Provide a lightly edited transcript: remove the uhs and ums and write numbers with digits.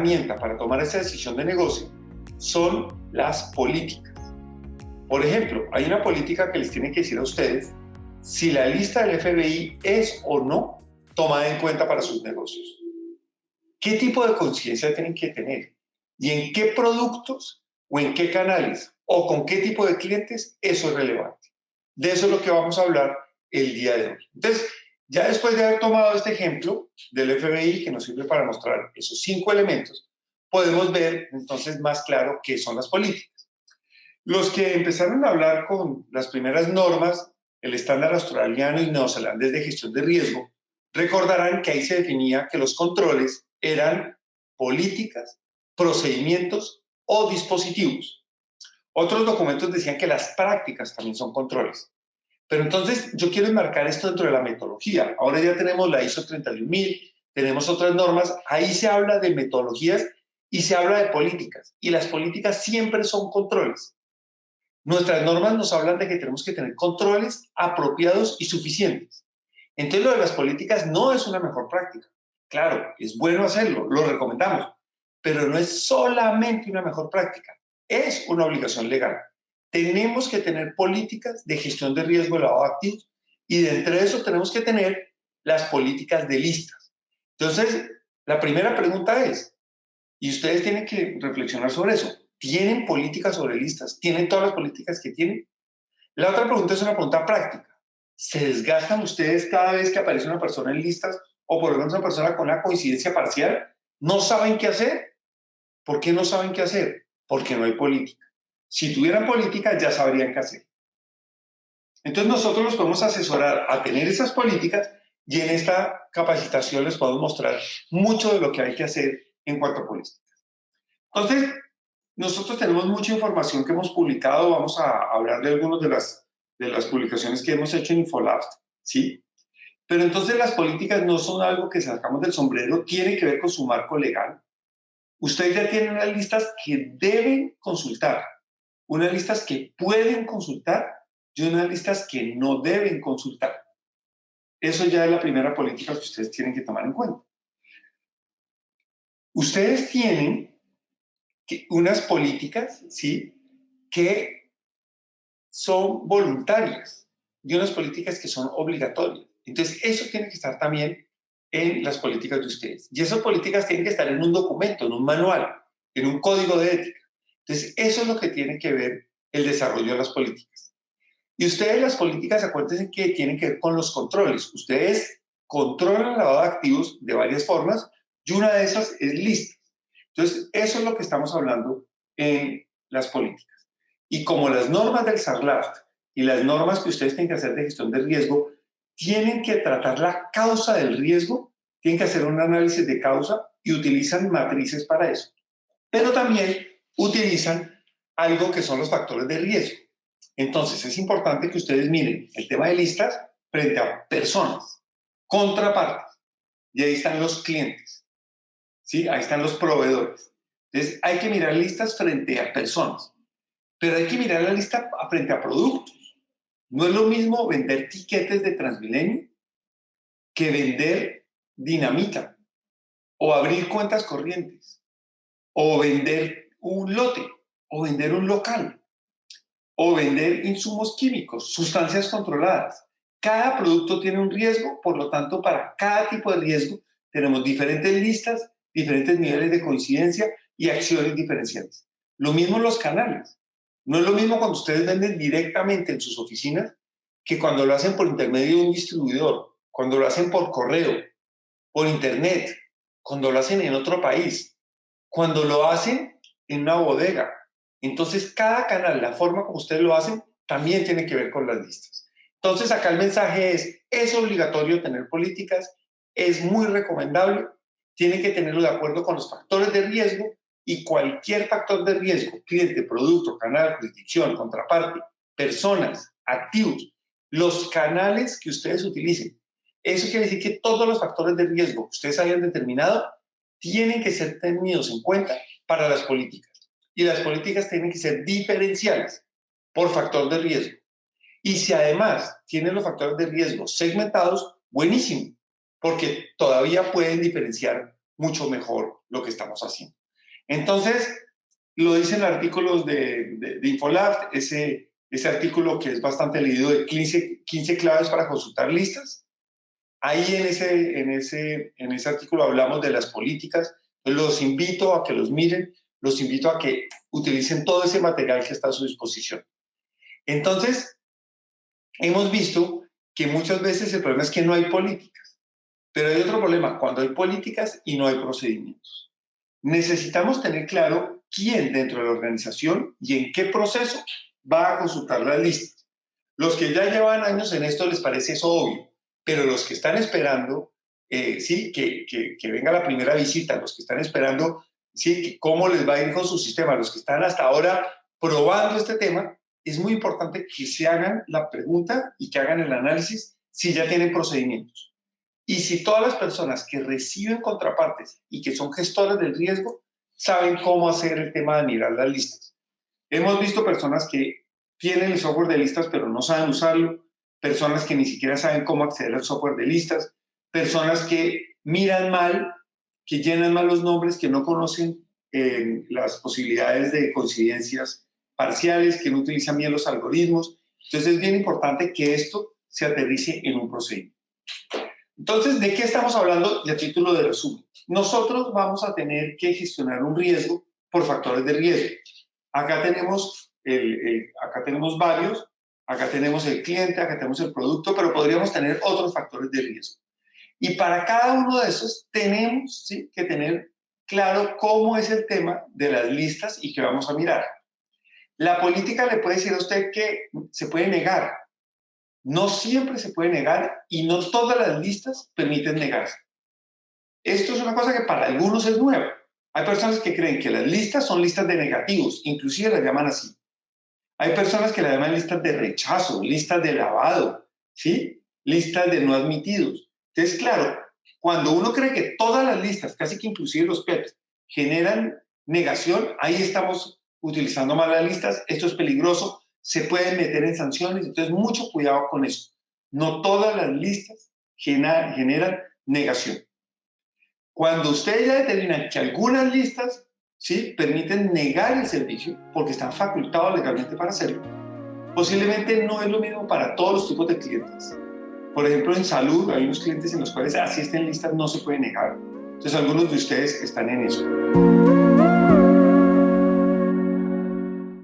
herramienta para tomar esa decisión de negocio son las políticas. Por ejemplo, hay una política que les tiene que decir a ustedes si la lista del FBI es o no tomada en cuenta para sus negocios. ¿Qué tipo de conciencia tienen que tener? ¿Y en qué productos o en qué canales o con qué tipo de clientes eso es relevante? De eso es lo que vamos a hablar el día de hoy. Entonces, ya después de haber tomado este ejemplo del FBI, que nos sirve para mostrar esos 5 elementos, podemos ver entonces más claro qué son las políticas. Los que empezaron a hablar con las primeras normas, el estándar australiano y neozelandés de gestión de riesgo, recordarán que ahí se definía que los controles eran políticas, procedimientos o dispositivos. Otros documentos decían que las prácticas también son controles. Pero entonces yo quiero enmarcar esto dentro de la metodología. Ahora ya tenemos la ISO 31000, tenemos otras normas, ahí se habla de metodologías y se habla de políticas. Y las políticas siempre son controles. Nuestras normas nos hablan de que tenemos que tener controles apropiados y suficientes. Entonces lo de las políticas no es una mejor práctica. Claro, es bueno hacerlo, lo recomendamos, pero no es solamente una mejor práctica, es una obligación legal. Tenemos que tener políticas de gestión de riesgo de lavado de activos y de entre eso tenemos que tener las políticas de listas. Entonces, la primera pregunta es, y ustedes tienen que reflexionar sobre eso, ¿tienen políticas sobre listas? ¿Tienen todas las políticas que tienen? La otra pregunta es una pregunta práctica. ¿Se desgastan ustedes cada vez que aparece una persona en listas o por lo menos una persona con una coincidencia parcial? ¿No saben qué hacer? ¿Por qué no saben qué hacer? Porque no hay política. Si tuvieran política, ya sabrían qué hacer. Entonces nosotros los podemos asesorar a tener esas políticas y en esta capacitación les podemos mostrar mucho de lo que hay que hacer en cuanto a políticas. Entonces, nosotros tenemos mucha información que hemos publicado, vamos a hablar de algunas de las publicaciones que hemos hecho en Infolabs, ¿sí? Pero entonces las políticas no son algo que sacamos del sombrero, tiene que ver con su marco legal. Ustedes ya tienen unas listas que deben consultar, unas listas que pueden consultar y unas listas que no deben consultar. Eso ya es la primera política que ustedes tienen que tomar en cuenta. Ustedes tienen unas políticas, ¿sí?, que son voluntarias y unas políticas que son obligatorias. Entonces, eso tiene que estar también en las políticas de ustedes. Y esas políticas tienen que estar en un documento, en un manual, en un código de ética. Entonces, eso es lo que tiene que ver el desarrollo de las políticas. Y ustedes las políticas, acuérdense que tienen que ver con los controles. Ustedes controlan el lavado de activos de varias formas y una de esas es listas. Entonces, eso es lo que estamos hablando en las políticas. Y como las normas del SARLAF y las normas que ustedes tienen que hacer de gestión de riesgo tienen que tratar la causa del riesgo, tienen que hacer un análisis de causa y utilizan matrices para eso. Pero también utilizan algo que son los factores de riesgo. Entonces, es importante que ustedes miren el tema de listas frente a personas, contrapartes, y ahí están los clientes, ¿sí? Ahí están los proveedores. Entonces, hay que mirar listas frente a personas, pero hay que mirar la lista frente a productos. No es lo mismo vender tiquetes de Transmilenio que vender dinamita, o abrir cuentas corrientes, o vender un lote, o vender un local, o vender insumos químicos, sustancias controladas. Cada producto tiene un riesgo, por lo tanto, para cada tipo de riesgo tenemos diferentes listas, diferentes niveles de coincidencia y acciones diferenciales. Lo mismo en los canales. No es lo mismo cuando ustedes venden directamente en sus oficinas que cuando lo hacen por intermedio de un distribuidor, cuando lo hacen por correo, por internet, cuando lo hacen en otro país, cuando lo hacen en una bodega. Entonces, cada canal, la forma como ustedes lo hacen, también tiene que ver con las listas. Entonces, acá el mensaje es obligatorio tener políticas, es muy recomendable, tienen que tenerlo de acuerdo con los factores de riesgo y cualquier factor de riesgo, cliente, producto, canal, jurisdicción, contraparte, personas, activos, los canales que ustedes utilicen. Eso quiere decir que todos los factores de riesgo que ustedes hayan determinado tienen que ser tenidos en cuenta para las políticas. Y las políticas tienen que ser diferenciales por factor de riesgo. Y si además tienen los factores de riesgo segmentados, buenísimo, porque todavía pueden diferenciar mucho mejor lo que estamos haciendo. Entonces, lo dicen artículos de Infolab, ese artículo que es bastante leído de 15 claves para consultar listas. Ahí en ese artículo hablamos de las políticas. Los invito a que los miren, los invito a que utilicen todo ese material que está a su disposición. Entonces, hemos visto que muchas veces el problema es que no hay políticas, pero hay otro problema, cuando hay políticas y no hay procedimientos. Necesitamos tener claro quién dentro de la organización y en qué proceso va a consultar las listas. Los que ya llevan años en esto les parece eso obvio, pero los que están esperando, sí, que venga la primera visita, los que están esperando, sí, cómo les va a ir con su sistema, los que están hasta ahora probando este tema, es muy importante que se hagan la pregunta y que hagan el análisis si ya tienen procedimientos. Y si todas las personas que reciben contrapartes y que son gestores del riesgo saben cómo hacer el tema de mirar las listas. Hemos visto personas que tienen el software de listas pero no saben usarlo, personas que ni siquiera saben cómo acceder al software de listas, personas que miran mal, que llenan mal los nombres, que no conocen las posibilidades de coincidencias parciales, que no utilizan bien los algoritmos. Entonces es bien importante que esto se aterrice en un procedimiento. Entonces, ¿de qué estamos hablando? Y a título de resumen, nosotros vamos a tener que gestionar un riesgo por factores de riesgo. Acá tenemos, acá tenemos varios, acá tenemos el cliente, acá tenemos el producto, pero podríamos tener otros factores de riesgo. Y para cada uno de esos tenemos, ¿sí?, que tener claro cómo es el tema de las listas y qué vamos a mirar. La política le puede decir a usted que se puede negar. No siempre se puede negar y no todas las listas permiten negarse. Esto es una cosa que para algunos es nueva. Hay personas que creen que las listas son listas de negativos, inclusive las llaman así. Hay personas que las llaman listas de rechazo, listas de lavado, ¿sí? Listas de no admitidos. Entonces, claro, cuando uno cree que todas las listas, casi que inclusive los PEPs, generan negación, ahí estamos utilizando mal las listas, esto es peligroso, se pueden meter en sanciones, entonces mucho cuidado con eso. No todas las listas generan negación. Cuando ustedes ya determinan que algunas listas, ¿sí?, permiten negar el servicio porque están facultados legalmente para hacerlo, posiblemente no es lo mismo para todos los tipos de clientes. Por ejemplo, en salud hay unos clientes en los cuales así estén listas no se puede negar. Entonces algunos de ustedes están en eso.